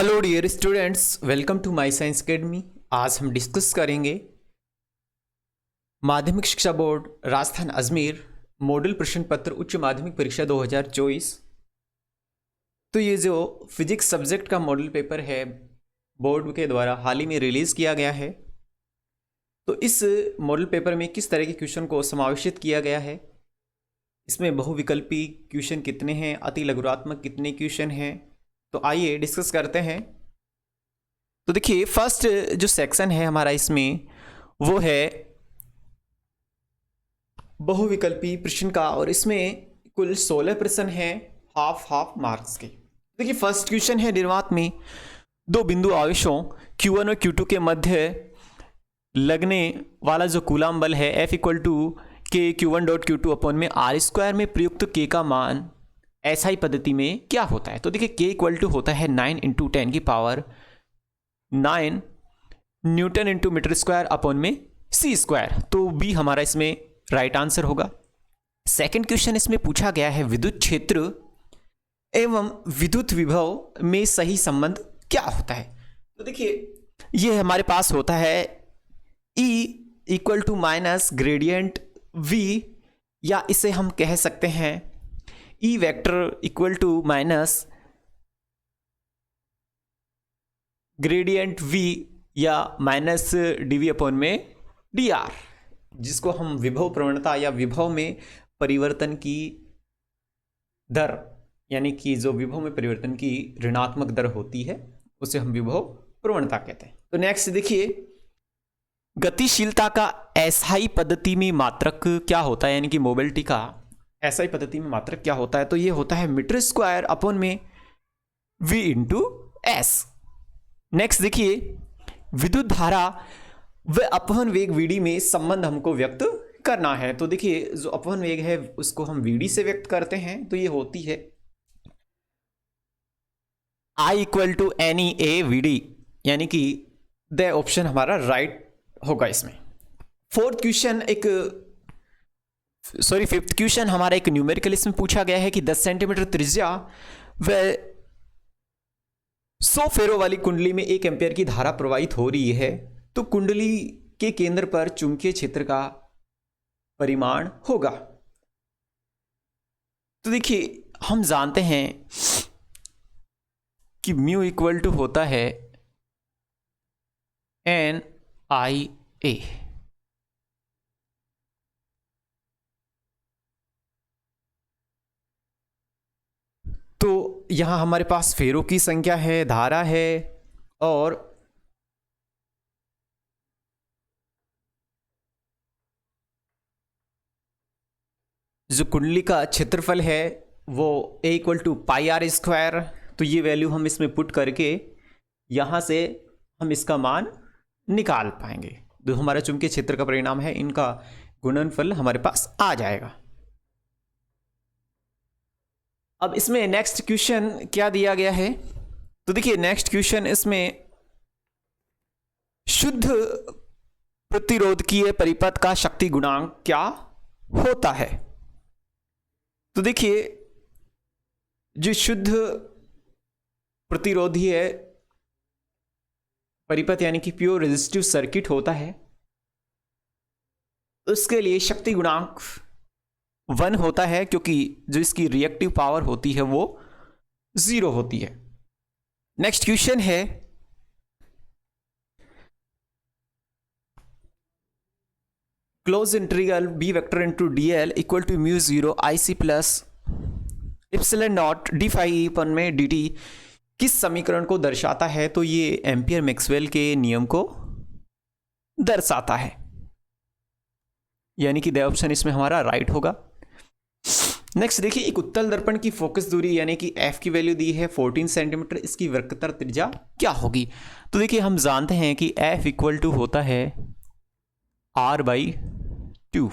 Hello dear students, welcome to my science academy. आज हम discuss करेंगे माध्यमिक शिक्षा बोर्ड राजस्थान अजमेर मॉडल प्रश्न पत्र उच्च माध्यमिक परीक्षा 2024। तो ये जो फिजिक्स सब्जेक्ट का मॉडल पेपर है बोर्ड के द्वारा हाल ही में रिलीज़ किया गया है। तो इस मॉडल पेपर में किस तरह के क्वेश्चन को समावेशित किया गया है, इसमें बहुविकल्पी क्वेश्चन कितने हैं, अति लघुरात्मक कितने क्वेश्चन हैं, तो आइए डिस्कस करते हैं। तो देखिए, फर्स्ट जो सेक्शन है हमारा इसमें वो है बहुविकल्पी प्रश्न का, और इसमें कुल 16 प्रश्न हैं हाफ मार्क्स के। देखिए, फर्स्ट क्वेश्चन है निर्वात में दो बिंदु आवेशों Q1 और Q2 के मध्य लगने वाला जो कूलाम बल है F इक्वल टू के Q1 डॉट Q2 अपॉन में R स्क्वायर में प्रयुक्त K का मान SI पद्धति में क्या होता है। तो देखिए, K इक्वल टू होता है 9 इंटू 10 की power 9 newton into metre square upon में C स्क्वायर। तो B हमारा इसमें राइट आंसर होगा। सेकंड क्वेश्चन इसमें पूछा गया है विद्युत क्षेत्र एवं विद्युत विभव में सही संबंध क्या होता है। तो देखिए, ये हमारे पास होता है E equal to minus gradient V, या इसे हम कह सकते हैं E vector equal to minus gradient V या माइनस dV अपॉन में dr, जिसको हम विभव प्रवणता या विभव में परिवर्तन की दर, यानी कि जो विभव में परिवर्तन की ऋणात्मक दर होती है उसे हम विभव प्रवणता कहते हैं। तो नेक्स्ट देखिए, गतिशीलता का एसआई पद्धति में मात्रक क्या होता है, यानी कि मोबिलिटी का एसआई पद्धति में मात्रक क्या होता है। तो ये होता है मीटर स्क्वायर अपॉन में v इंटू एस। नेक्स्ट देखिए, विद्युत धारा व अपवहन वेग vd में संबंध हमको व्यक्त करना है। तो देखिए, जो अपवहन वेग है उसको हम vd से व्यक्त करते हैं, तो ये होती है I equal to n e A vd, यानी कि द ऑप्शन हमारा राइट होगा इसमें। फिफ्थ क्वेश्चन हमारा एक न्यूमेरिकल इसमें पूछा गया है कि 10 सेंटीमीटर त्रिज्या व 100 फेरो वाली कुंडली में 1 एम्पियर की धारा प्रवाहित हो रही है, तो कुंडली के केंद्र पर चुंबकीय क्षेत्र का परिमाण होगा। तो देखिए, हम जानते हैं कि म्यू इक्वल टू होता है NIA। तो यहां हमारे पास फेरो की संख्या है, धारा है, और जो कुंडली का क्षेत्रफल है वो A equal to pi r square. तो ये वैल्यू हम इसमें पुट करके यहां से हम इसका मान निकाल पाएंगे। जो हमारा चुंबकीय क्षेत्र का परिणाम है, इनका गुणनफल हमारे पास आ जाएगा। अब इसमें नेक्स्ट क्वेश्चन क्या दिया गया है। तो देखिए, नेक्स्ट क्वेश्चन इसमें शुद्ध प्रतिरोधकीय परिपथ का शक्ति गुणांक क्या होता है। तो देखिए, जो शुद्ध प्रतिरोधी है परिपथ, यानी कि प्योर रेजिस्टिव सर्किट होता है, उसके लिए शक्ति गुणांक 1 होता है, क्योंकि जो इसकी रिएक्टिव पावर होती है वो 0 होती है। नेक्स्ट क्वेश्चन है close integral B vector into D L equal to mu 0 IC plus epsilon naught D phi upon में डी टी किस समीकरण को दर्शाता है। तो ये एम्पियर मैक्सवेल के नियम को दर्शाता है, यानी कि द ऑप्शन इसमें हमारा राइट होगा। नेक्स्ट देखिए, एक उत्तल दर्पण की फोकस दूरी यानी कि F की वैल्यू दी है 14 सेंटीमीटर, इसकी वक्रतर त्रिज्या क्या होगी। तो देखिए, हम जानते हैं कि F इक्वल टू होता है R/2।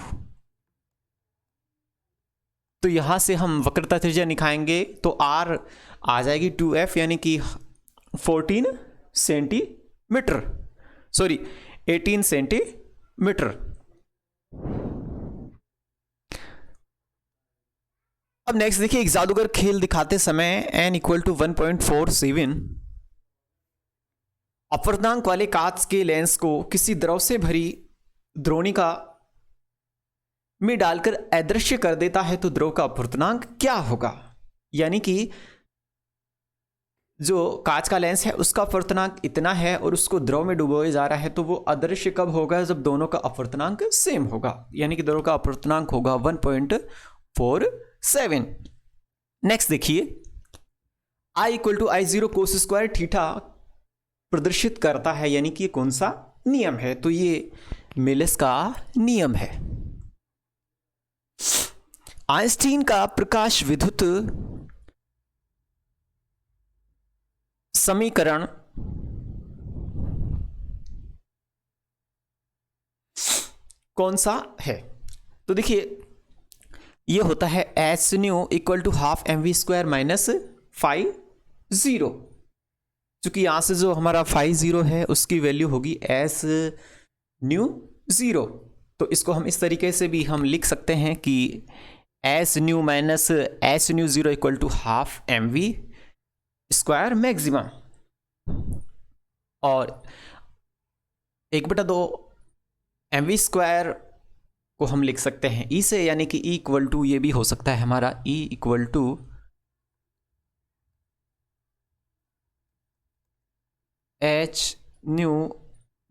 तो यहां से हम वक्रता त्रिज्या निकालेंगे तो R आ जाएगी 2F, यानी कि 18 सेंटीमीटर। अब नेक्स्ट देखिए, एक जादूगर खेल दिखाते समय n इक्वल टू 1.47 अपूर्णांक वाले कांच के लेंस को किसी द्रव से भरी द्रोणिका में डालकर अदृश्य कर देता है तो द्रव का अपूर्णांक क्या होगा? यानी कि जो कांच का लेंस है उसका अपूर्णांक इतना है और उसको द्रव में डुबोया जा रहा है, तो वो अदृश्य कब होगा? जब दोनों का अपूर्णांक सेम होगा, यानी कि दोनों का अपूर्णांक होगा 1.47। नेक्स्ट देखिए, I = I0 cos square theta प्रदर्शित करता है, यानी कि कौन सा नियम है? तो ये मिलेस का नियम है। आइंस्टीन का प्रकाश विद्युत समीकरण कौन सा है? तो देखिए ये होता है h nu equal to half mv² minus five zero. चूंकि यहां से जो हमारा 50 है उसकी वैल्यू होगी एस न्यू 0, तो इसको हम इस तरीके से भी हम लिख सकते हैं कि S nu minus S nu 0 equal to half mv² maximum, और 1/2 mv² को हम लिख सकते हैं ई से, यानी कि ई इक्वल टू ये भी हो सकता है हमारा E equal to h nu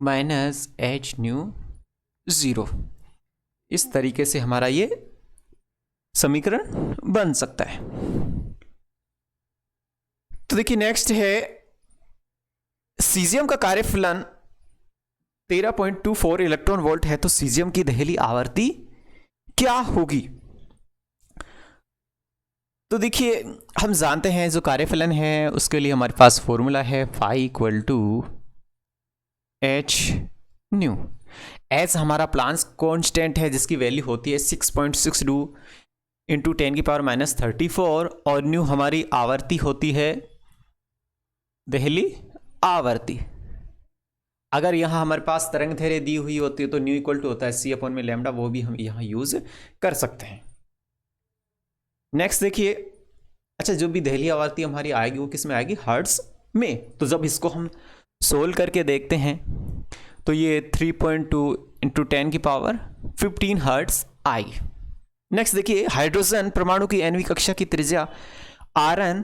minus h nu 0। इस तरीके से हमारा ये समीकरण बन सकता है। तो देखिए नेक्स्ट है सीजियम का कार्यफलन 13.24 इलेक्ट्रॉन वोल्ट है, तो सीजियम की दहली आवर्ती क्या होगी? तो देखिए हम जानते हैं जो कार्यफलन है उसके लिए हमारे पास फॉर्मूला है phi equal to h nu. H हमारा प्लांक्स कांस्टेंट है जिसकी वैल्यू होती है 6.62 इंटू 10⁻34, और न्यू हमारी आवर्ती होती है दहली आवर्ती। अगर यहाँ हमारे पास तरंग दैर्घ्य दी हुई होती है तो न्यू इक्वल टू होता है C/λ, वो भी हम यहाँ यूज कर सकते हैं। नेक्स्ट देखिए, अच्छा जो भी दहली आवर्ती हमारी आएगी वो किस में आएगी? हर्ट्ज में। तो जब इसको हम सोल्व करके देखते हैं तो ये 3.2 इंटू 10⁻15 हर्ट्ज आई। नेक्स्ट देखिए, हाइड्रोजन परमाणु की nवीं कक्षा की त्रिज्या Rn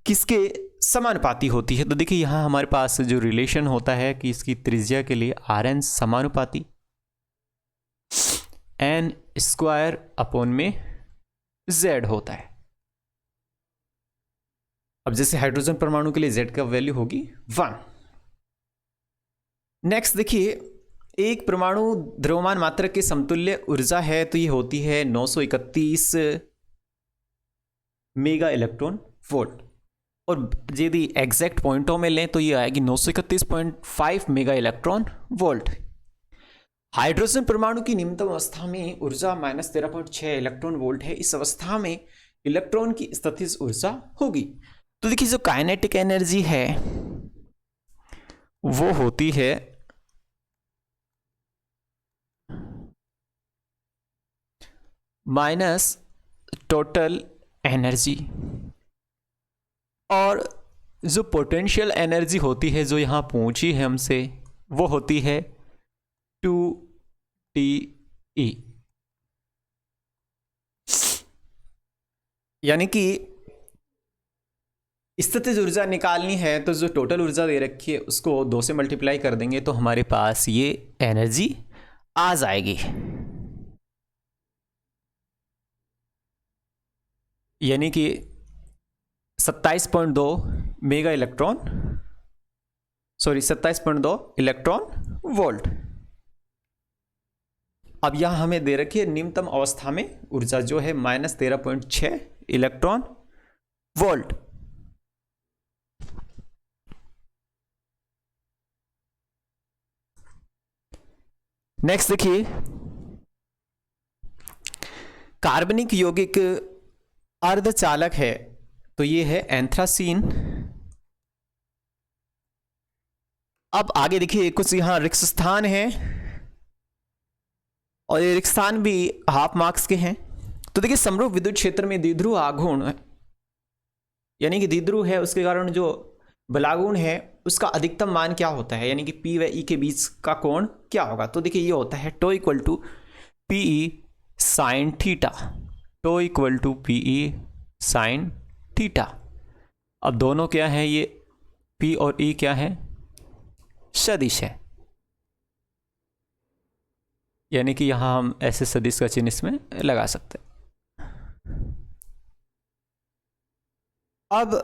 किसके समानुपाती होती है? तो देखिए यहाँ हमारे पास जो रिलेशन होता है कि इसकी त्रिज्या के लिए Rn समानुपाती n² में z होता है। अब जैसे हाइड्रोजन परमाणु के लिए z का वैल्यू होगी 1। नेक्स्ट देखिए, एक परमाणु द्रव्यमान मात्रा के समतुल्य ऊर्जा है, तो ये होती है 931 मेगा इलेक्ट्रॉन वोल्ट, और यदि एग्जैक्ट पॉइंटों में लें तो ये आएगी 931.5 मेगा इलेक्ट्रॉन वोल्ट। हाइड्रोजन परमाणु की निम्नतम अवस्था में ऊर्जा -13.6 इलेक्ट्रॉन वोल्ट है। इस अवस्था में इलेक्ट्रॉन की स्थितिज ऊर्जा होगी। तो देखिए जो काइनेटिक एनर्जी है वो होती है माइनस टोटल एनर्जी, और जो पोटेंशियल एनर्जी होती है जो यहाँ पहुंची है हमसे वो होती है 2TE। यानी कि स्थितिज ऊर्जा निकालनी है तो जो टोटल ऊर्जा दे रखी है उसको 2 से मल्टीप्लाई कर देंगे तो हमारे पास ये एनर्जी आ जाएगी। यानी कि 27.2 मेगा इलेक्ट्रॉन 27.2 इलेक्ट्रॉन वोल्ट। अब यहां हमें दे रखी है निम्नतम अवस्था में ऊर्जा जो है -13.6 इलेक्ट्रॉन वोल्ट। नेक्स्ट देखिए, कार्बनिक यौगिक अर्धचालक है, तो ये है एंथ्रासीन। अब आगे देखिए कुछ यहां रिक्त स्थान है और ये रिक्त स्थान भी हाफ मार्क्स के हैं। तो देखिए समरूप विद्युत क्षेत्र में द्विध्रुव आघूर्ण यानी कि द्विध्रुव है उसके कारण जो बलागुण है उसका अधिकतम मान क्या होता है, यानी कि P व E के बीच का कोण क्या होगा। तो देखिए ये होता है tau equal to PE sine theta, tau equal to PE sine theta. अब दोनों क्या है, ये P और E क्या है, सदिश है, यानी कि यहां हम ऐसे सदिश का चिन्ह इसमें लगा सकते हैं। अब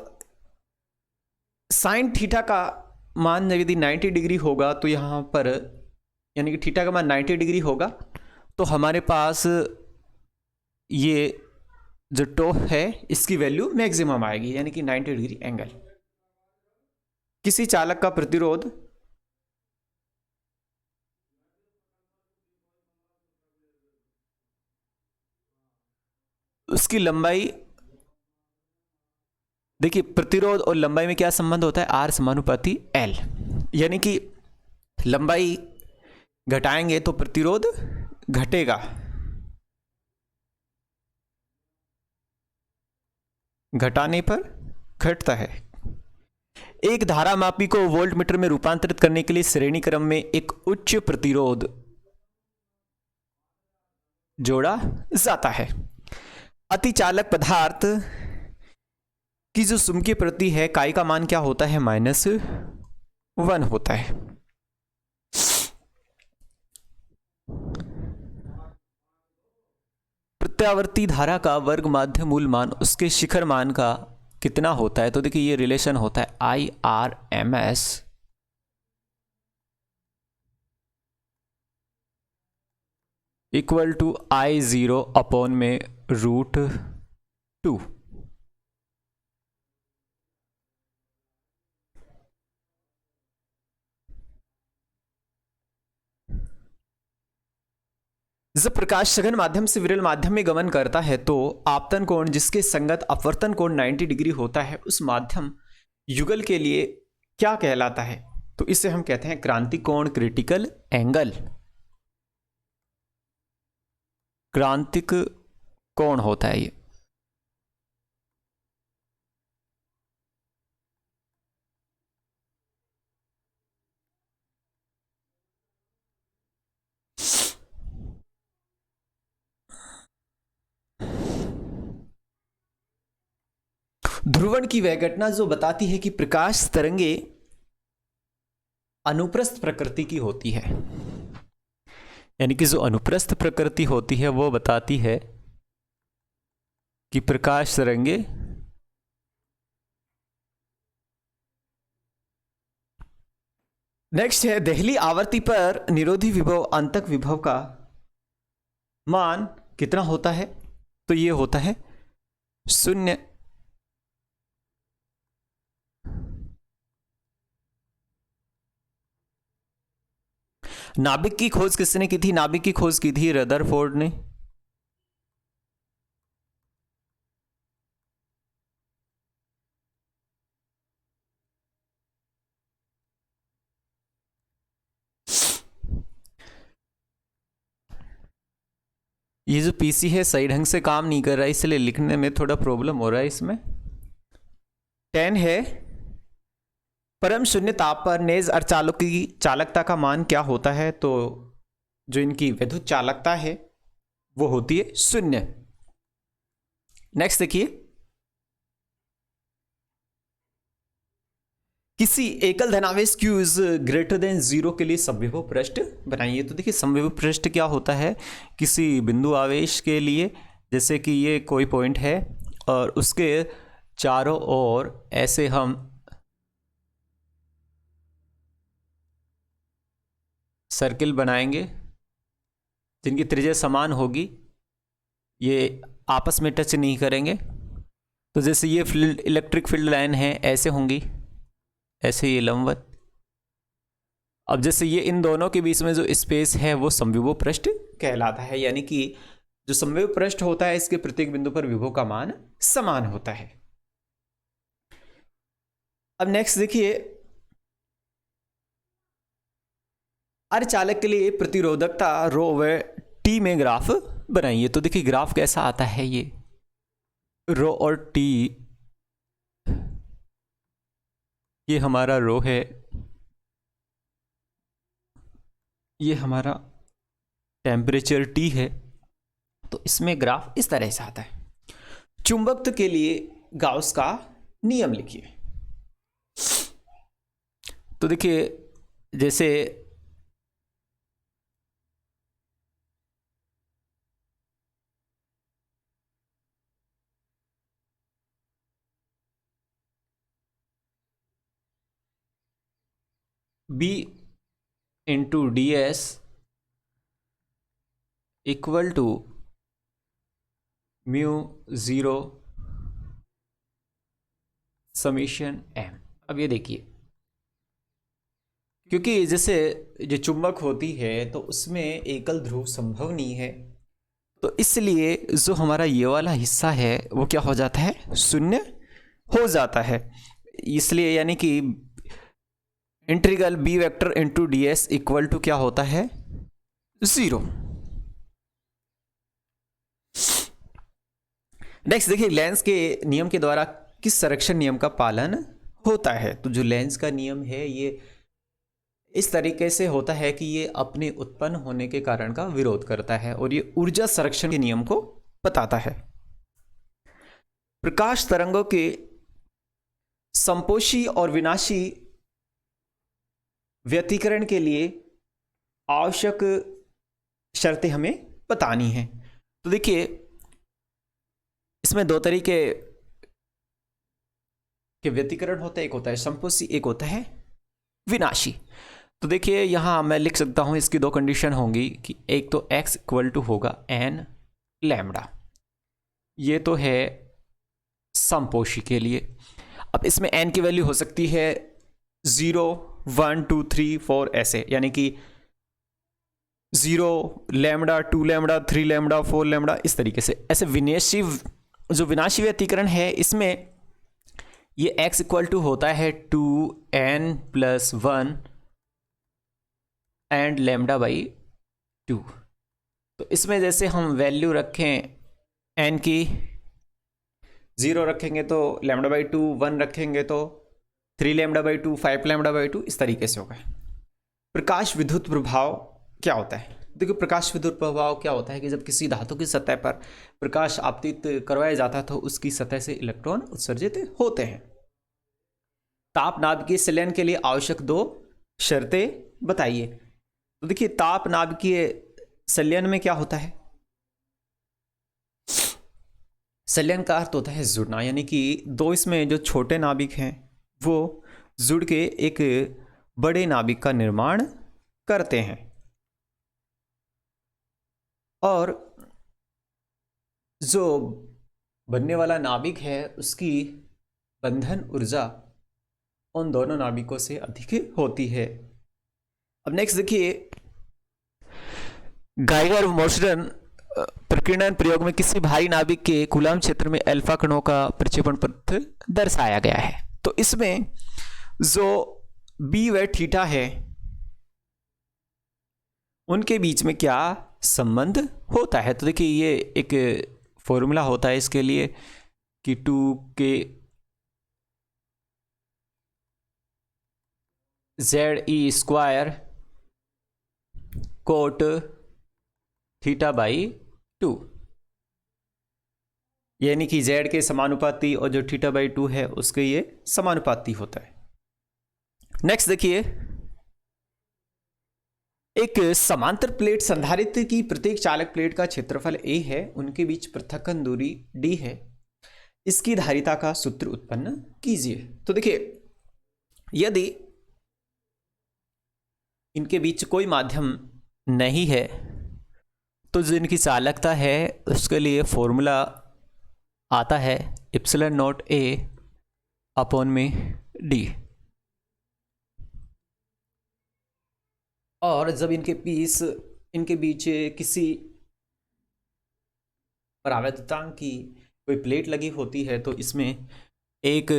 साइन थीटा का मान यदि 90 डिग्री होगा तो यहाँ पर, यानी कि थीटा का मान 90 डिग्री होगा, तो हमारे पास ये जो टो है इसकी वैल्यू मैक्सिमम आएगी, यानी कि 90 डिग्री एंगल। किसी चालक का प्रतिरोध उसकी लंबाई, देखिए प्रतिरोध और लंबाई में क्या संबंध होता है, आर समानुपाती एल, यानी कि लंबाई घटाएंगे तो प्रतिरोध घटेगा, घटाने पर घटता है। एक धारा मापी को वोल्टमीटर में रूपांतरित करने के लिए श्रेणी क्रम में एक उच्च प्रतिरोध जोड़ा जाता है। अतिचालक पदार्थ की जो चुंबकीय प्रवृत्ति है काई का मान क्या होता है, -1 होता है। प्रत्यावर्ती धारा का वर्ग माध्य मूल मान उसके शिखर मान का कितना होता है। तो देखिए ये रिलेशन होता है IRMS equal to I0 upon में √2। जब प्रकाश सघन माध्यम से विरल माध्यम में गमन करता है तो आपतन कोण जिसके संगत अपवर्तन कोण 90 डिग्री होता है उस माध्यम युगल के लिए क्या कहलाता है। तो इसे हम कहते हैं क्रांति कोण, क्रिटिकल एंगल। क्रांतिक कोण होता है ये। ध्रुवण की वह घटना जो बताती है कि प्रकाश तरंगे अनुप्रस्थ प्रकृति की होती है, यानी कि जो अनुप्रस्थ प्रकृति होती है वो बताती है कि प्रकाश तरंगे नेक्स्ट है देहली आवर्ती पर निरोधी विभव अंतक विभव का मान कितना होता है। तो ये होता है 0। नाभिक की खोज किसने की थी, नाभिक की खोज की थी रदरफोर्ड ने। ये जो पीसी है सही ढंग से काम नहीं कर रहा है, इसलिए लिखने में थोड़ा प्रॉब्लम हो रहा है। इसमें 10 है परम शून्य ताप पर नेज अर्धचालक की चालकता का मान क्या होता है। तो जो इनकी विद्युत चालकता है वो होती है 0। नेक्स्ट देखिए, किसी एकल धनावेश q इज ग्रेटर देन 0 के लिए समविभव पृष्ठ बनाइए। तो देखिए समविभव पृष्ठ क्या होता है, किसी बिंदु आवेश के लिए, जैसे कि ये कोई पॉइंट है और उसके चारों ओर ऐसे हम सर्किल बनाएंगे जिनकी त्रिज्या समान होगी, ये आपस में टच नहीं करेंगे। तो जैसे ये फील्ड इलेक्ट्रिक फील्ड लाइन है ऐसे होंगी, ऐसे ये लंबवत। अब जैसे ये इन दोनों के बीच में जो स्पेस है वो समविभव पृष्ठ कहलाता है, यानी कि जो समविभव पृष्ठ होता है इसके प्रत्येक बिंदु पर विभव का मान समान होता है। अब नेक्स्ट देखिए, अर्धचालक के लिए प्रतिरोधकता रो व टी में ग्राफ बनाइए। तो देखिए ग्राफ कैसा आता है, ये रो और टी ये हमारा रो है, ये हमारा टेम्परेचर T है। तो इसमें ग्राफ इस तरह से आता है। चुंबकत्व के लिए गाउस का नियम लिखिए। तो देखिए, जैसे B into DS equal to mu 0 summation M। अब ये देखिए, क्योंकि जैसे जो चुंबक होती है तो उसमें एकल ध्रुव संभव नहीं है, तो इसलिए जो हमारा ये वाला हिस्सा है वो क्या हो जाता है, शून्य हो जाता है। इसलिए यानी कि integral B vector into DS equal to क्या होता है, 0। नेक्स्ट देखिए, लेंस के नियम के द्वारा किस संरक्षण नियम का पालन होता है। तो जो लेंस का नियम है ये इस तरीके से होता है कि ये अपने उत्पन्न होने के कारण का विरोध करता है और ये ऊर्जा संरक्षण के नियम को बताता है। प्रकाश तरंगों के संपोषी और विनाशी व्यतिकरण के लिए आवश्यक शर्तें हमें बतानी है। तो देखिए, इसमें दो तरीके के व्यतिकरण होते हैं, एक होता है संपोषी, एक होता है विनाशी। तो देखिए, यहां मैं लिख सकता हूं इसकी दो कंडीशन होंगी कि एक तो x इक्वल टू होगा n लैम्बडा, ये तो है संपोषी के लिए। अब इसमें n की वैल्यू हो सकती है 0, 1, 2, 3, 4 ऐसे, यानी कि 0 लैम्बडा, 2 लैम्बडा, 3 लैम्बडा, 4 लैम्बडा, इस तरीके से। ऐसे विनाशी, जो विनाशी व्यतिकरण है इसमें ये x इक्वल टू होता है 2n plus 1 and lambda by 2। तो इसमें जैसे हम वैल्यू रखें n की, 0 रखेंगे तो लैम्बडा बाई 2, 1 रखेंगे तो 3 लैम्बडा बाई 2, 5 लैम्बडा बाई 2, इस तरीके से होगा। प्रकाश विद्युत प्रभाव क्या होता है। देखिए, प्रकाश विद्युत प्रभाव क्या होता है कि जब किसी धातु की सतह पर प्रकाश आपतित करवाया जाता है तो उसकी सतह से इलेक्ट्रॉन उत्सर्जित होते हैं। ताप नाभिकीय संलयन के लिए आवश्यक दो शर्तें बताइए। तो देखिए, ताप नाभिकीय संलयन में क्या होता है, संलयन का अर्थ होता है जुड़ना, यानी कि दो इसमें जो छोटे नाभिक हैं वो जुड़ के एक बड़े नाभिक का निर्माण करते हैं। और जो बनने वाला नाभिक है उसकी बंधन ऊर्जा उन दोनों नाभिकों से अधिक होती है। अब नेक्स्ट देखिए, गाइगर मोर्सन प्रकीर्णन प्रयोग में किसी भारी नाभिक के कूलाम क्षेत्र में अल्फा कणों का प्रक्षेपण पथ दर्शाया गया है। तो इसमें जो B व थीटा है उनके बीच में क्या संबंध होता है। तो देखिए, ये एक फॉर्मूला होता है इसके लिए कि 2k ZE square cot theta by 2, यानी कि z के समानुपाती और जो थीटा बाई 2 है उसके ये समानुपाती होता है। नेक्स्ट देखिए, एक समांतर प्लेट संधारित्र की प्रत्येक चालक प्लेट का क्षेत्रफल a है, उनके बीच पृथक्कन दूरी d है, इसकी धारिता का सूत्र उत्पन्न कीजिए। तो देखिए, यदि इनके बीच कोई माध्यम नहीं है तो जो इनकी चालकता है उसके लिए फॉर्मूला आता है इप्सिलॉन नॉट a अपॉन में d। और जब इनके बीच किसी परावर्तकांक की कोई प्लेट लगी होती है तो इसमें एक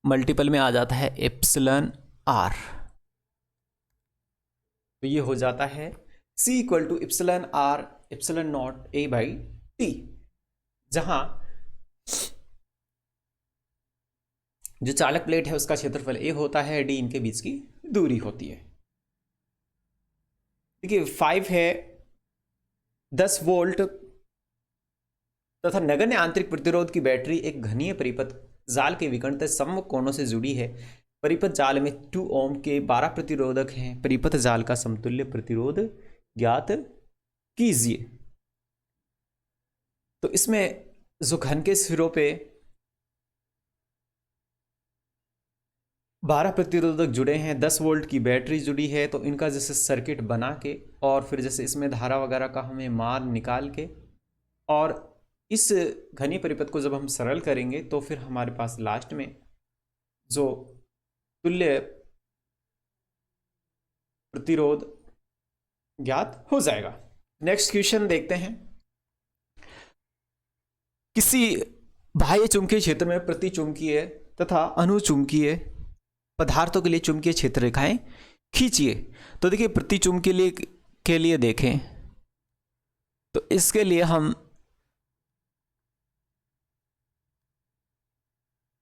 मल्टीपल में आ जाता है एप्सिलॉन r। तो ये हो जाता है C equal to epsilon r epsilon nought a by t, जहां जो चालक प्लेट है उसका क्षेत्रफल a होता है, d इनके बीच की दूरी होती है। देखिए 5 है 10 वोल्ट तथा नगण्य आंतरिक प्रतिरोध की बैटरी एक घनीय परिपथ जाल के विकर्णता सम्मुख कोणों से जुड़ी है। परिपथ जाल में 2 ओम के 12 प्रतिरोधक हैं। परिपथ जाल का समतुल्य प्रतिरोध ज्ञात कीजिए। तो इसमें जो घन के सिरों पे 12 प्रतिरोधक जुड़े हैं, 10 वोल्ट की बैटरी जुड़ी है, तो इनका जैसे सर्किट बना के और फिर जैसे इसमें धारा वगैरह का हमें मान निकाल के और इस घनीय परिपथ को जब हम सरल करेंगे तो फिर हमारे पास लास्ट में जो तुल्य प्रतिरोध ज्ञात हो जाएगा। नेक्स्ट क्वेश्चन देखते हैं। किसी बाह्य चुंबकीय क्षेत्र में प्रतिचुंबकीय तथा अनुचुंबकीय पदार्थों के लिए चुंबकीय क्षेत्र रेखाएं खींचिए। तो देखिए प्रतिचुंबकीय के लिए देखें तो इसके लिए हम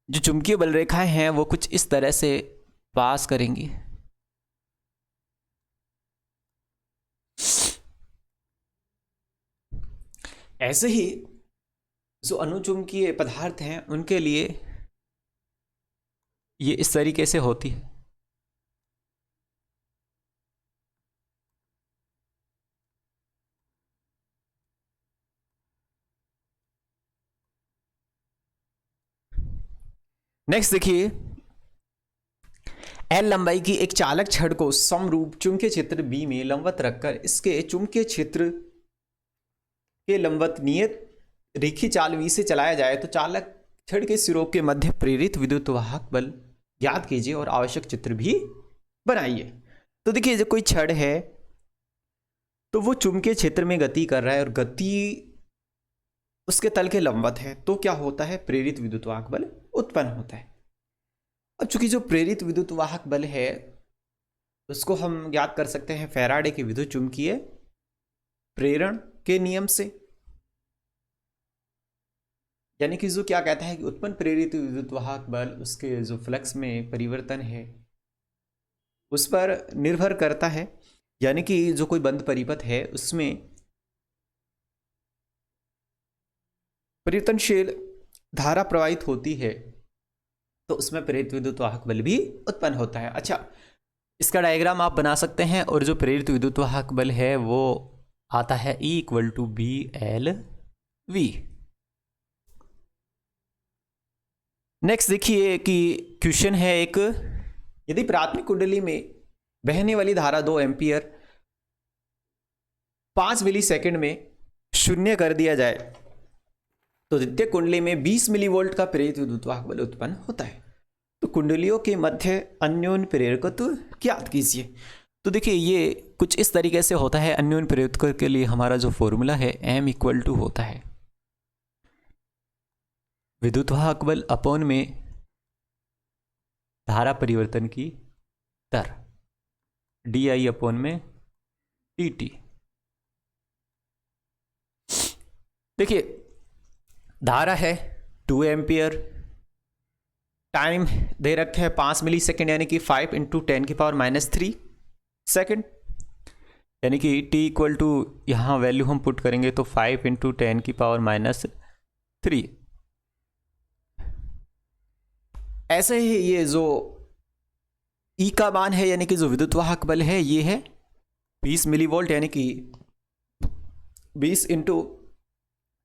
जो चुंबकीय बल रेखाएं हैं वो कुछ इस तरह से पास करेंगी। ऐसे ही जो अनुचुंबकीय पदार्थ हैं उनके लिए ये इस तरीके से होती है। नेक्स्ट देखिए, एल लंबाई की एक चालक छड़ को समरूप चुंबकीय क्षेत्र बी में लंबवत रखकर इसके चुंबकीय क्षेत्र के लंबवत नियत रेखीय चाल वी से चलाया जाए तो चालक छड़ के सिरों के मध्य प्रेरित विद्युत वाहक बल ज्ञात कीजिए और आवश्यक चित्र भी बनाइए। तो देखिए जब कोई छड़ है तो वो चुंबकीय क्षेत्र में गति कर रहा है और गति उसके तल के लंबवत है, तो क्या होता है, प्रेरित विद्युत वाहक बल उत्पन्न होता है। अब चूंकि जो प्रेरित विद्युत वाहक बल है उसको हम ज्ञात कर सकते हैं फैराडे के विद्युत चुंबकीय प्रेरण के नियम से, यानी कि जो क्या कहता है कि उत्पन्न प्रेरित विद्युत वाहक बल उसके जो फ्लक्स में परिवर्तन है उस पर निर्भर करता है। यानी कि जो कोई बंद परिपथ है उसमें परिवर्तनशील धारा प्रवाहित होती है तो उसमें प्रेरित विद्युत वाहक बल भी उत्पन्न होता है। अच्छा, इसका डायग्राम आप बना सकते हैं और जो प्रेरित विद्युत वाहक बल है वो आता है E = BLV। नेक्स्ट देखिए कि क्वेश्चन है एक, यदि प्राथमिक कुंडली में बहने वाली धारा 2 एम्पियर 5 मिली सेकेंड में शून्य कर दिया जाए तो द्वितीय कुंडली में 20 मिलीवोल्ट का प्रेरित विद्युत वाहक बल उत्पन्न होता है। तो कुंडलियों के मध्य अन्योन्य प्रेरकत्व ज्ञात कीजिए। तो देखिए ये कुछ इस तरीके से होता है। अन्योन्य प्रेरकत्व के लिए हमारा जो फॉर्मूला है M = होता है विद्युत वाहक बल अपॉन में धारा परिवर्तन की दर DI/dt। देखिए धारा है 2 एम्पियर, टाइम दे रखे है 5 मिली सेकेंड यानी कि 5 × 10⁻³ सेकेंड, यानी कि T = यहाँ वैल्यू हम पुट करेंगे तो 5 × 10⁻³ ऐसे ही ये जो E का मान है यानी कि जो विद्युत वाहक बल है ये है 20 मिलीवोल्ट यानी कि 20 ×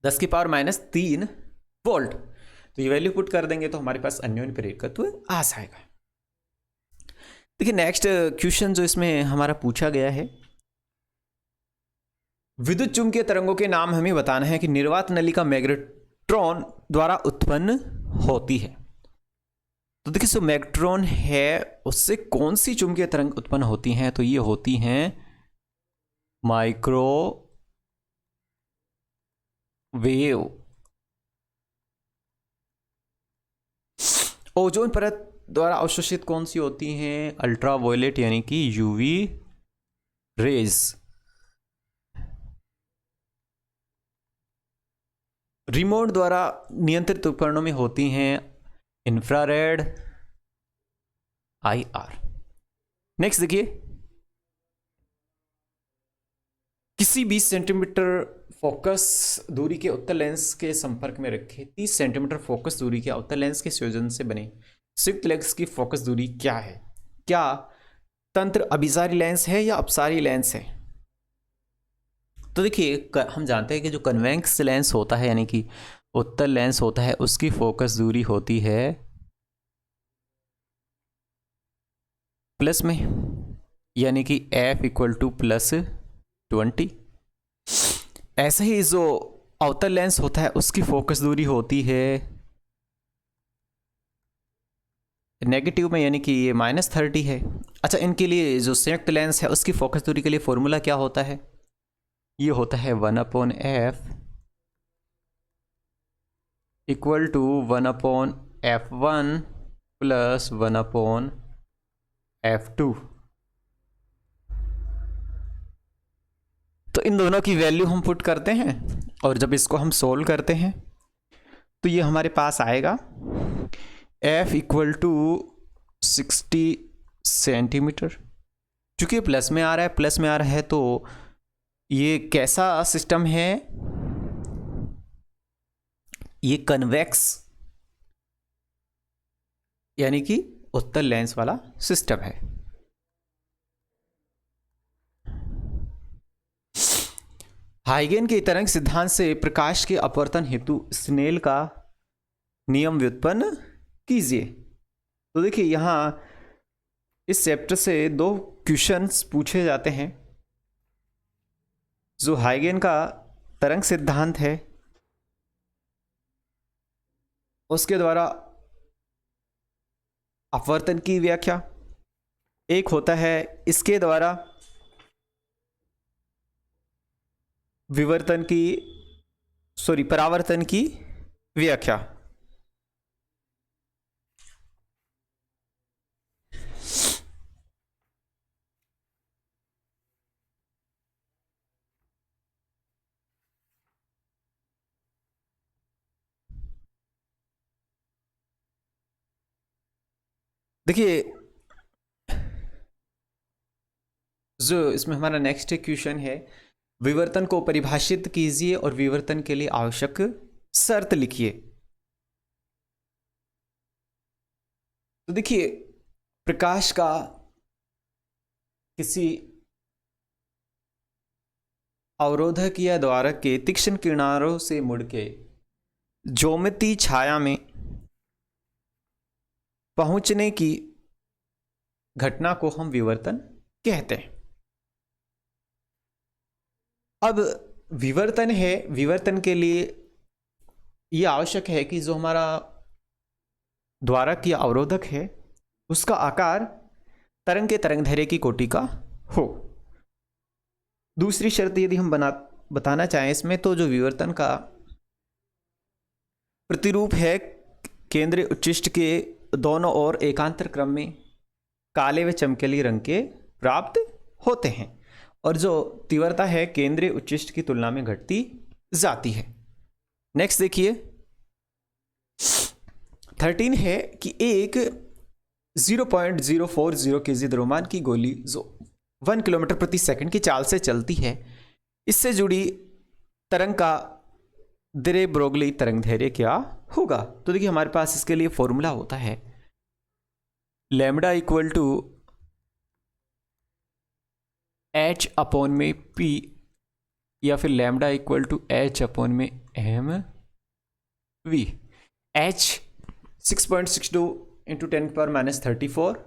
10⁻³ वोल्ट। तो ये वैल्यू पुट कर देंगे तो हमारे पास अन्योन्य प्रेरकत्व आ जाएगा। देखिए नेक्स्ट क्वेश्चन जो इसमें हमारा पूछा गया है, विद्युत चुंबकीय तरंगों के नाम हमें बताना है कि निर्वात नलिका मैग्नेट्रॉन द्वारा उत्पन्न होती है। तो देखिए जो मैग्नेट्रॉन है उससे कौन सी चुंबकीय तरंग उत्पन्न होती हैं, तो ये होती हैं माइक्रोवेव। ओजोन परत द्वारा अवशोषित कौन सी होती हैं, अल्ट्रावायलेट यानी कि यूवी रेज। रिमोट द्वारा नियंत्रित उपकरणों में होती हैं इंफ्रारेड IR। नेक्स्ट देखिए, किसी 20 सेंटीमीटर फोकस दूरी के उत्तल लेंस के संपर्क में रखे 30 सेंटीमीटर फोकस दूरी के उत्तल लेंस के संयोजन से बने संयुक्त लेंस की फोकस दूरी क्या है? क्या तंत्र अभिसारी लेंस है या अपसारी लेंस है? तो देखिए, हम जानते हैं कि जो कन्वेक्स लेंस होता है यानी कि उत्तल लेंस होता है, उसकी फोकस दूरी होती है प्लस में, यानी कि f इक्वल टू +20। ऐसे ही जो अवतल लेंस होता है उसकी फोकस दूरी होती है नेगेटिव में, यानी कि ये -30 है। अच्छा, इनके लिए जो संयुक्त लेंस है उसकी फोकस दूरी के लिए फॉर्मूला क्या होता है? ये होता है 1/f equal to 1/f1 plus 1/f2। तो इन दोनों की वैल्यू हम पुट करते हैं और जब इसको हम सोल्व करते हैं तो ये हमारे पास आएगा f इक्वल टू 60 सेंटीमीटर। चूंकि प्लस में आ रहा है, प्लस में आ रहा है, तो ये कैसा सिस्टम है? ये कन्वेक्स यानी कि उत्तल लेंस वाला सिस्टम है। हाइगेन के तरंग सिद्धांत से प्रकाश के अपवर्तन हेतु स्नेल का नियम व्युत्पन्न कीजिए। तो देखिए, यहां इस चैप्टर से 2 क्वेश्चंस पूछे जाते हैं। जो हाइगेन का तरंग सिद्धांत है उसके द्वारा अपवर्तन की व्याख्या, एक होता है इसके द्वारा परावर्तन की व्याख्या। देखिए, जो इसमें हमारा नेक्स्ट क्वेश्चन है, विवर्तन को परिभाषित कीजिए और विवर्तन के लिए आवश्यक शर्त लिखिए। तो देखिए, प्रकाश का किसी अवरोधक या द्वारक के तीक्ष्ण किनारों से मुड़ के ज्योमेट्री छाया में पहुंचने की घटना को हम विवर्तन कहते हैं। अब विवर्तन है, विवर्तन के लिए यह आवश्यक है कि जो हमारा द्वारक या अवरोधक है उसका आकार तरंग के तरंगदैर्घ्य की कोटि का हो। दूसरी शर्त यदि हम बताना चाहें इसमें, तो जो विवर्तन का प्रतिरूप है केंद्रीय उच्चिष्ट के दोनों ओर एकांतर क्रम में काले व चमकीले रंग के प्राप्त होते हैं, और जो तीव्रता है केंद्रीय उच्चिष्ट की तुलना में घटती जाती है। नेक्स्ट देखिए, 13 है कि एक 0.040 kg द्रव्यमान की गोली जो 1 किलोमीटर प्रति सेकंड की चाल से चलती है, इससे जुड़ी तरंग का दे ब्रोगली तरंगदैर्घ्य क्या होगा? तो देखिए, हमारे पास इसके लिए फॉर्मूला होता है लैम्बडा इक्वल टू h/p या फिर lambda equal to h/m/v। h 6.62 into 10⁻34,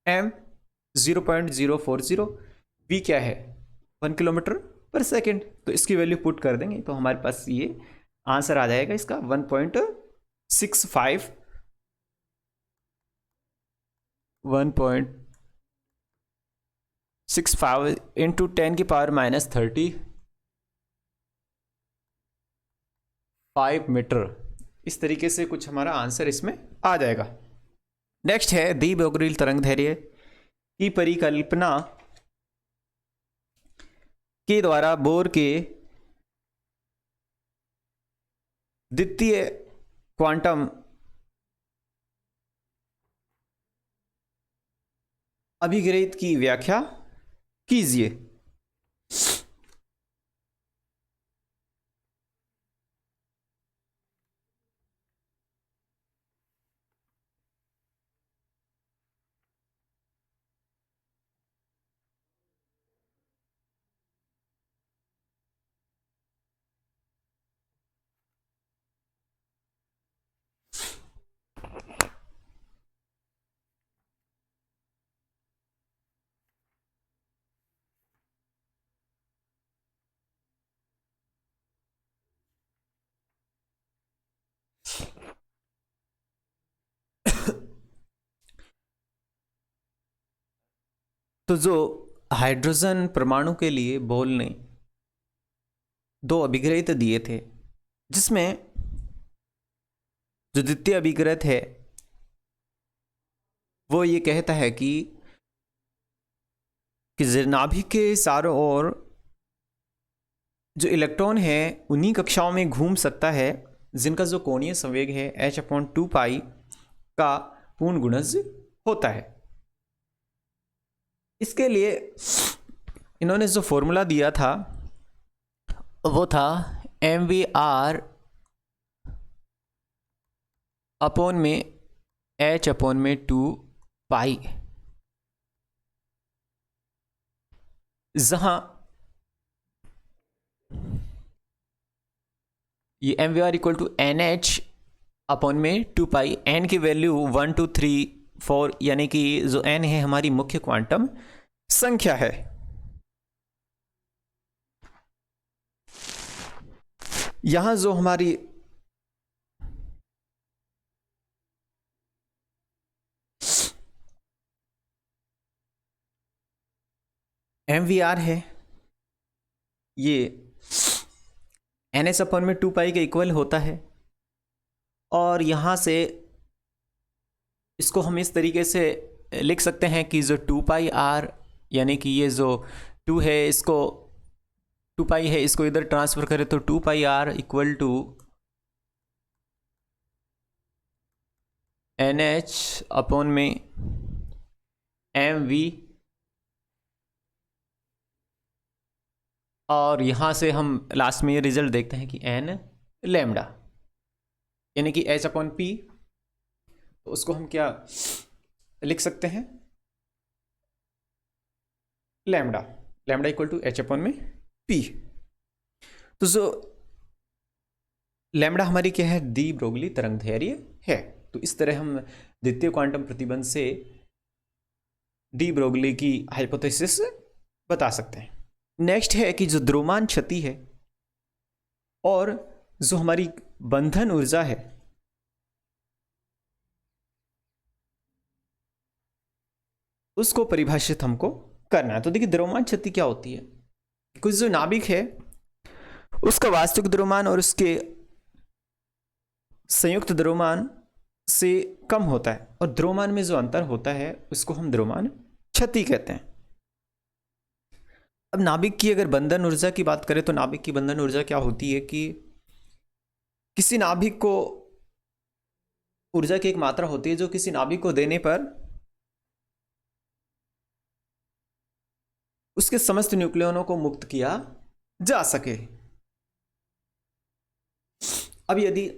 m 0.040, v क्या है 1 किलोमीटर पर सेकेंड। तो इसकी वैल्यू पुट कर देंगे तो हमारे पास ये आंसर आ जाएगा इसका 1.65 इंटू 10⁻35 मीटर। इस तरीके से कुछ हमारा आंसर इसमें आ जाएगा। नेक्स्ट है दी ब्रोगली तरंगदैर्घ्य की परिकल्पना के द्वारा बोर के द्वितीय क्वांटम अभिग्रहित की व्याख्या कीजिए। तो जो हाइड्रोजन परमाणु के लिए बोल ने दो अभिग्रहित दिए थे, जिसमें जो द्वितीय अभिग्रहित है वो ये कहता है कि नाभिक के चारों ओर जो इलेक्ट्रॉन है उन्हीं कक्षाओं में घूम सकता है जिनका जो कोणीय संवेग है h/2π का पूर्ण गुणज होता है। इसके लिए इन्होंने जो फॉर्मूला दिया था वो था mvr अपॉन में h/2π, जहां ये mvr equal to nh upon में 2π, n की वैल्यू 1 2 3 4 यानी कि जो n है हमारी मुख्य क्वांटम संख्या है। यहां जो हमारी mvr है ये ns अपॉन में 2π के इक्वल होता है, और यहाँ से इसको हम इस तरीके से लिख सकते हैं कि जो 2πr यानी कि ये जो 2 है इसको 2π है इसको इधर ट्रांसफर करें तो 2πr equal to nh upon में mv, और यहाँ से हम लास्ट में ये रिजल्ट देखते हैं कि n लैम्डा यानी कि h/p, तो उसको हम क्या लिख सकते हैं, लैम्डा इक्वल टू h/p। तो जो लैम्डा हमारी क्या है, डी ब्रोगली तरंग दैर्घ्य है। तो इस तरह हम द्वितीय क्वांटम प्रतिबंध से डी ब्रोगली की हाइपोथेसिस बता सकते हैं। नेक्स्ट है कि जो द्रव्यमान क्षति है और जो हमारी बंधन ऊर्जा है उसको परिभाषित हमको करना है। तो देखिए द्रव्यमान क्षति क्या होती है, कुछ जो नाभिक है उसका वास्तविक द्रव्यमान और उसके संयुक्त द्रव्यमान से कम होता है, और द्रव्यमान में जो अंतर होता है उसको हम द्रव्यमान क्षति कहते हैं। अब नाभिक की अगर बंधन ऊर्जा की बात करें तो नाभिक की बंधन ऊर्जा क्या होती है कि किसी नाभिक को ऊर्जा की एक मात्रा होती है जो किसी नाभिक को देने पर उसके समस्त न्यूक्लियनों को मुक्त किया जा सके। अब यदि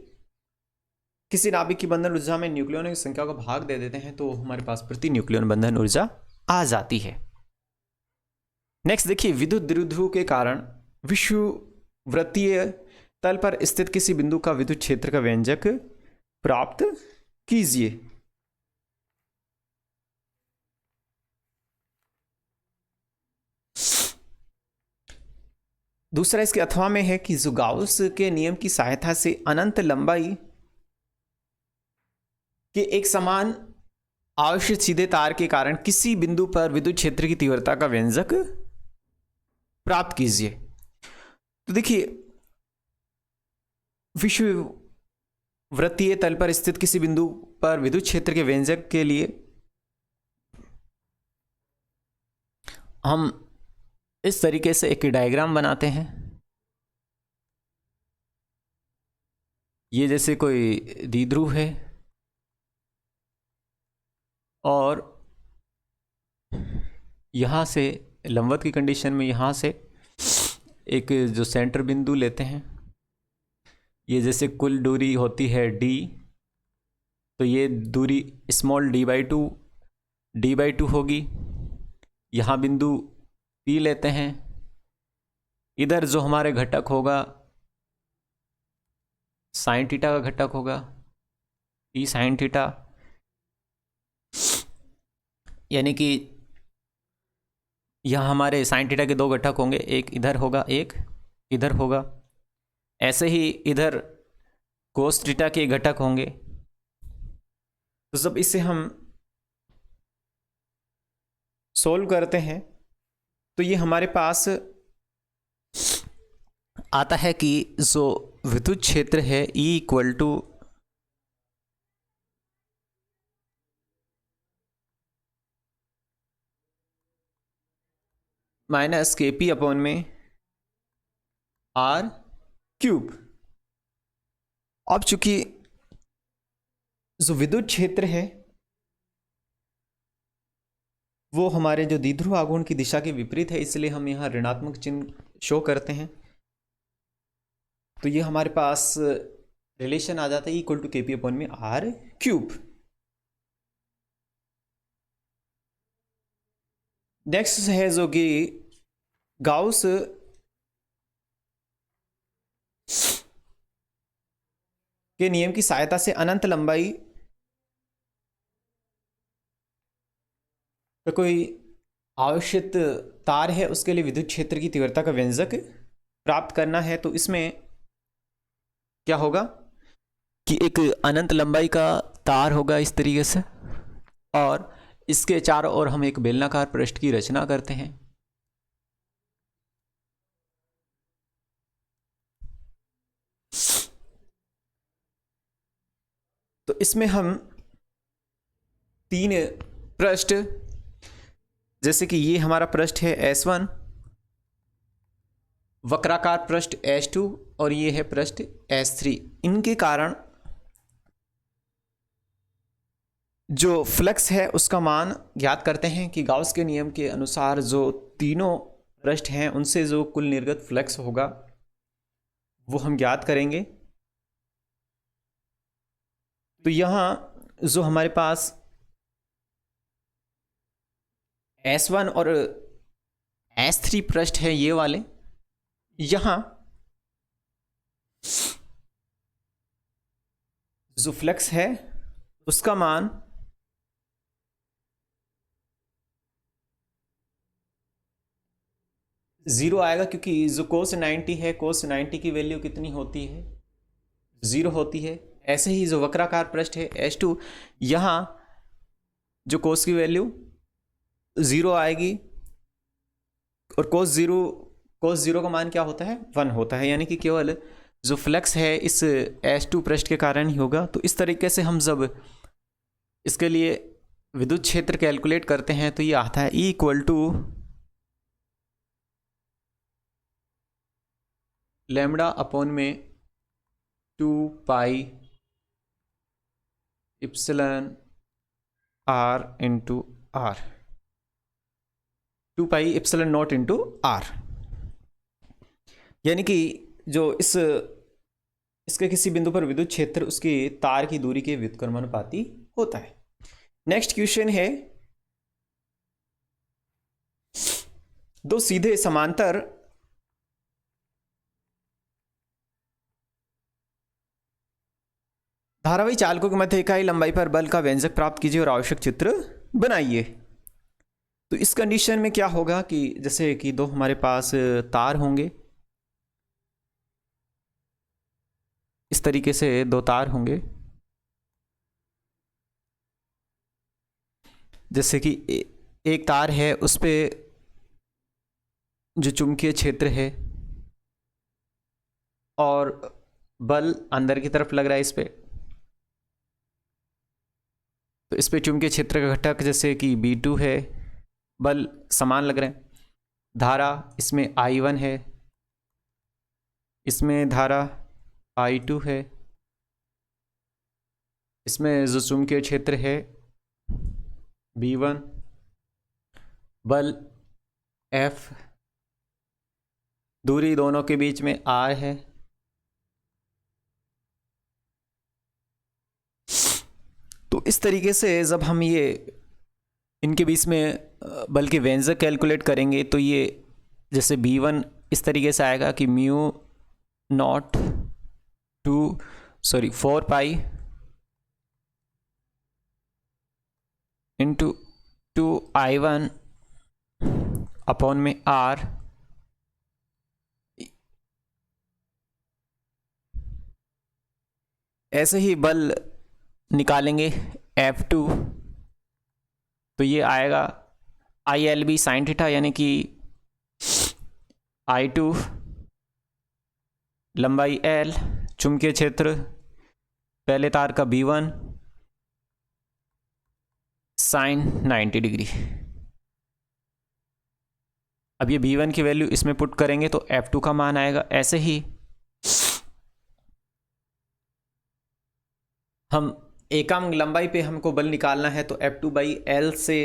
किसी नाभिक की बंधन ऊर्जा में न्यूक्लियनों की संख्या को भाग दे देते हैं तो हमारे पास प्रति न्यूक्लियन बंधन ऊर्जा आ जाती है। नेक्स्ट देखिए, विद्युत द्विध्रुव के कारण विषुववृत्तीय तल पर स्थित किसी बिंदु का विद्युत क्षेत्र का व्यंजक प्राप्त कीजिए। दूसरा इसके अथवा में है कि जो गाउस के नियम की सहायता से अनंत लंबाई के एक समान आवेशित सीधे तार के कारण किसी बिंदु पर विद्युत क्षेत्र की तीव्रता का व्यंजक प्राप्त कीजिए। तो देखिए विषुववृत्तीय तल पर स्थित किसी बिंदु पर विद्युत क्षेत्र के व्यंजक के लिए हम इस तरीके से एक डायग्राम बनाते हैं। ये जैसे कोई द्विध्रुव है और यहाँ से लंबवत की कंडीशन में यहाँ से एक जो सेंटर बिंदु लेते हैं, ये जैसे कुल दूरी होती है d, तो ये दूरी स्मॉल d/2 होगी। यहाँ बिंदु P लेते हैं, इधर जो हमारे घटक होगा साइन थीटा का घटक होगा P साइन थीटा, यानी कि यहाँ हमारे साइन थीटा के दो घटक होंगे, एक इधर होगा एक इधर होगा। ऐसे ही इधर कोस थीटा के घटक होंगे। तो जब इसे हम सोल्व करते हैं तो ये हमारे पास आता है कि जो विद्युत क्षेत्र है E equal to minus KP upon में R⁵। अब चूंकि जो विद्युत क्षेत्र है वो हमारे जो द्विध्रुव आघूर्ण की दिशा के विपरीत है, इसलिए हम यहाँ ऋणात्मक चिन्ह शो करते हैं। तो ये हमारे पास रिलेशन आ जाता है इक्वल टू KP अपॉन में R⁵। नेक्स्ट है जो कि गाउस के नियम की सहायता से अनंत लंबाई का कोई आवेशित तार है, उसके लिए विद्युत क्षेत्र की तीव्रता का व्यंजक प्राप्त करना है। तो इसमें क्या होगा कि एक अनंत लंबाई का तार होगा इस तरीके से, और इसके चारों ओर हम एक बेलनाकार पृष्ठ की रचना करते हैं। तो इसमें हम तीन पृष्ठ, जैसे कि ये हमारा पृष्ठ है S1, वक्राकार पृष्ठ S2 और ये है पृष्ठ S3, इनके कारण जो फ्लक्स है उसका मान ज्ञात करते हैं कि गाउस के नियम के अनुसार जो तीनों पृष्ठ हैं उनसे जो कुल निर्गत फ्लक्स होगा वो हम ज्ञात करेंगे। तो यहाँ जो हमारे पास S1 और S3 पृष्ठ है ये वाले, यहाँ जो फ्लक्स है उसका मान जीरो आएगा, क्योंकि जो cos 90 है, cos 90 की वैल्यू कितनी होती है, 0 होती है। ऐसे ही जो वक्राकार पृष्ठ है S2, यहाँ जो cos की वैल्यू 0 आएगी, और cos 0 का मान क्या होता है, 1 होता है, यानी कि केवल जो फ्लक्स है इस S2 पृष्ठ के कारण ही होगा। तो इस तरीके से हम जब इसके लिए विद्युत क्षेत्र कैलकुलेट करते हैं तो ये आता है E equal to lambda upon में 2 pi epsilon R into R, 2 pi epsilon naught into R, यानी कि जो इसके किसी बिंदु पर विद्युत क्षेत्र उसकी तार की दूरी के व्युत्क्रमानुपाती होता है। नेक्स्ट क्वेश्चन है, दो सीधे समांतर धारावाही चालकों के मध्य इकाई लंबाई पर बल का व्यंजक प्राप्त कीजिए और आवश्यक चित्र बनाइए। तो इस कंडीशन में क्या होगा कि जैसे कि दो हमारे पास तार होंगे, इस तरीके से दो तार होंगे, जैसे कि एक तार है उस पे जो चुंबकीय क्षेत्र है और बल अंदर की तरफ लग रहा है इस पे, तो इस पे चुंबकीय क्षेत्र का घटक जैसे कि B2 है, बल समान लग रहे हैं। धारा इसमें I1 है, इसमें धारा I2 है, इसमें जो चुंबकीय क्षेत्र है B1, बल F, दूरी दोनों के बीच में R है। तो इस तरीके से जब हम ये इनके बीच में बल के व्यंजक कैलकुलेट करेंगे तो ये जैसे B1 इस तरीके से आएगा कि mu naught 4 pi into 2I1 upon में R, ऐसे ही बल निकालेंगे F2 तो ये आएगा ILB साइन थीटा, यानी कि I2 लंबाई L, चुंबकीय क्षेत्र पहले तार का B1 साइन 90 डिग्री। अब ये B1 की वैल्यू इसमें पुट करेंगे तो F2 का मान आएगा। ऐसे ही हम एकांक लंबाई पे हमको बल निकालना है तो F2/L से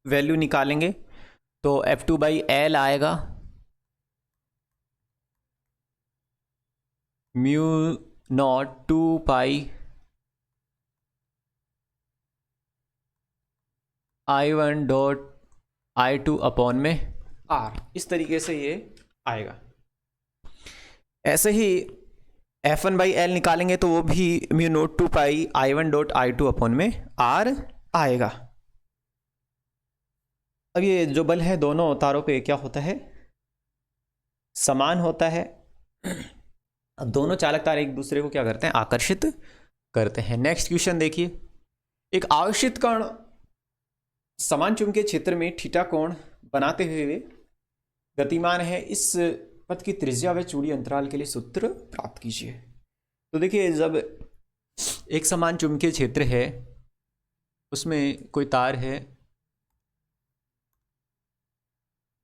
वैल्यू निकालेंगे तो F2/L आएगा म्यू नॉट 2 पाई I1 डॉट I2 अपॉन में R, इस तरीके से ये आएगा। ऐसे ही F1/L निकालेंगे तो वो भी म्यू नॉट 2 पाई I1 डॉट I2 अपॉन में R आएगा। अब ये जो बल है दोनों तारों पे क्या होता है, समान होता है। अब दोनों चालक तार एक दूसरे को क्या करते हैं, आकर्षित करते हैं। नेक्स्ट क्वेश्चन देखिए, एक आवेशित कण समान चुंबकीय क्षेत्र में थीटा कोण बनाते हुए गतिमान है, इस पथ की त्रिज्या व चूड़ी अंतराल के लिए सूत्र प्राप्त कीजिए। तो देखिए, जब एक समान चुंबकीय क्षेत्र है, उसमें कोई तार है,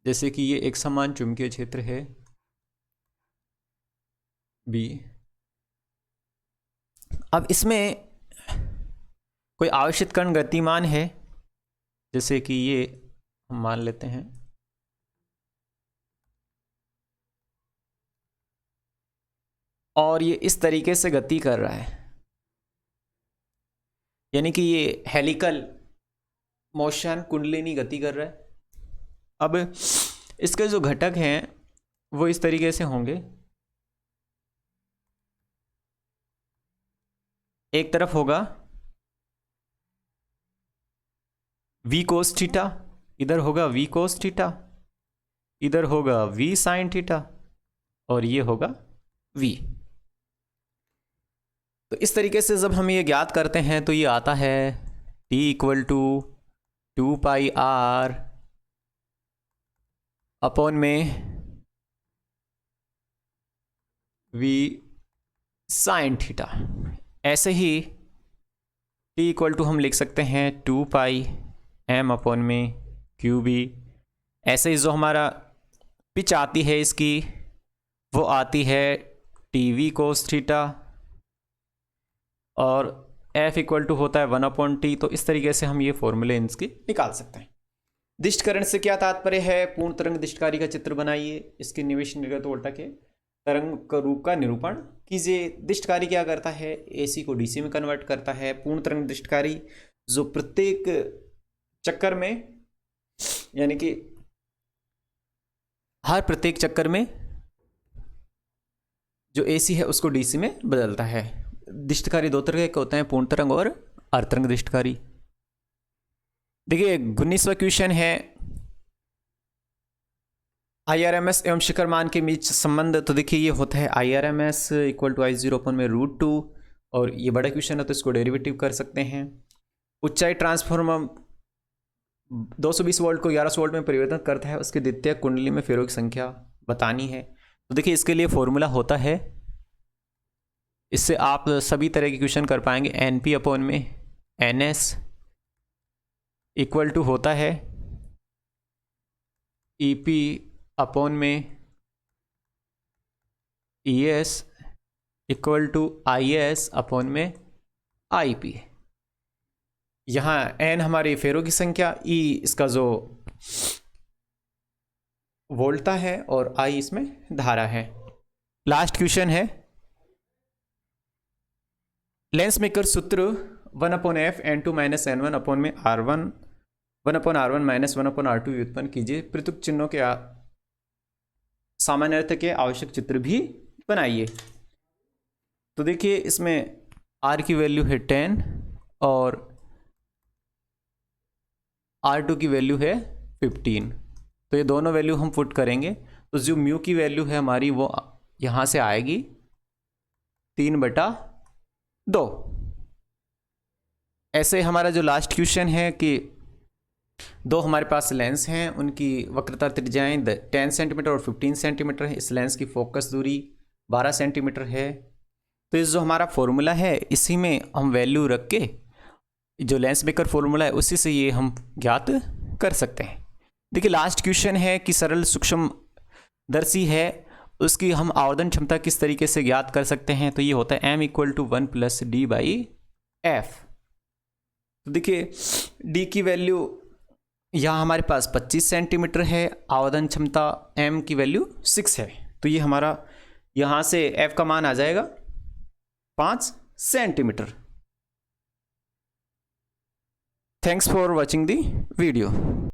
जैसे कि ये एक समान चुंबकीय क्षेत्र है B। अब इसमें कोई आवेशित कण गतिमान है, जैसे कि ये हम मान लेते हैं, और ये इस तरीके से गति कर रहा है, यानी कि ये हेलिकल मोशन, कुंडलिनी गति कर रहा है। अब इसके जो घटक हैं वो इस तरीके से होंगे, एक तरफ होगा V कोस थीटा, इधर होगा V कोस थीटा, इधर होगा V साइन थीटा, और ये होगा V। तो इस तरीके से जब हम ये ज्ञात करते हैं तो ये आता है T equal to 2 pi R upon में V साइन थीटा। ऐसे ही T इक्वल टू हम लिख सकते हैं 2 पाई M अपॉन में QB। ऐसे ही जो हमारा पिच आती है इसकी, वो आती है TV कोस थीटा, और F इक्वल टू होता है 1/T। तो इस तरीके से हम ये फॉर्मूले इसके निकाल सकते हैं। दिष्टकरण से क्या तात्पर्य है, पूर्ण तरंग दिष्टकारी का चित्र बनाइए, इसके निवेश निर्गत वोल्टा के तरंग का रूप का निरूपण कीजिए। दिष्टकारी क्या करता है, AC को DC में कन्वर्ट करता है। पूर्ण तरंग दिष्टकारी जो प्रत्येक चक्कर में, यानी कि हर प्रत्येक चक्कर में जो AC है उसको DC में बदलता है। दिष्टकारी दो तरह के होते हैं, पूर्ण तरंग और अर्धतरंग दिष्टकारी। देखिए 19वां क्वेश्चन है, IRMS एवं शिखर मान के बीच संबंध। तो देखिए ये होता है IRMS इक्वल टू I0 अपन में √2, और ये बड़ा क्वेश्चन है तो इसको डेरिवेटिव कर सकते हैं। ऊंचाई ट्रांसफॉर्मर 220 वोल्ट को 1100 वोल्ट में परिवर्तित करता है, उसकी द्वितीयक कुंडली में फेरों की संख्या बतानी है। तो देखिए इसके लिए फॉर्मूला होता है, इससे आप सभी तरह के क्वेश्चन कर पाएंगे। NP अपॉन में NS इक्वल टू होता है EP अपॉन में ES equal to IS upon में IP। यहाँ N हमारी फेरों की संख्या, E इसका जो वोल्टा है और आई इसमें धारा है। लास्ट क्वेश्चन है, लेंस मेकर सूत्र 1/f n2 - n1 अपॉन में r1 1/r1 - 1/r2 व्युत्पन्न कीजिए। पृथक चिन्हों के सामान्य अर्थ के आवश्यक चित्र भी बनाइए। तो देखिए इसमें r की वैल्यू है 10 और r2 की वैल्यू है 15। तो ये दोनों वैल्यू हम पुट करेंगे तो जो म्यू की वैल्यू है हमारी वो यहाँ से आएगी 3/2। ऐसे हमारा जो लास्ट क्वेश्चन है कि दो हमारे पास लेंस हैं, उनकी वक्रता त्रिज्याएं 10 सेंटीमीटर और 15 सेंटीमीटर है। इस लेंस की फोकस दूरी 12 सेंटीमीटर है। तो इस जो हमारा फॉर्मूला है इसी में हम वैल्यू रख के जो लेंस मेकर फॉर्मूला है उसी से ये हम ज्ञात कर सकते हैं। देखिए लास्ट क्वेश्चन है कि सरल सूक्ष्म दर्शी है, उसकी हम आवर्धन क्षमता किस तरीके से ज्ञात कर सकते हैं। तो ये होता है m = 1 + d/f। तो देखिए d की वैल्यू यहाँ हमारे पास 25 सेंटीमीटर है, आवर्धन क्षमता m की वैल्यू 6 है। तो ये हमारा यहाँ से f का मान आ जाएगा 5 centimetre. Thanks for watching the video.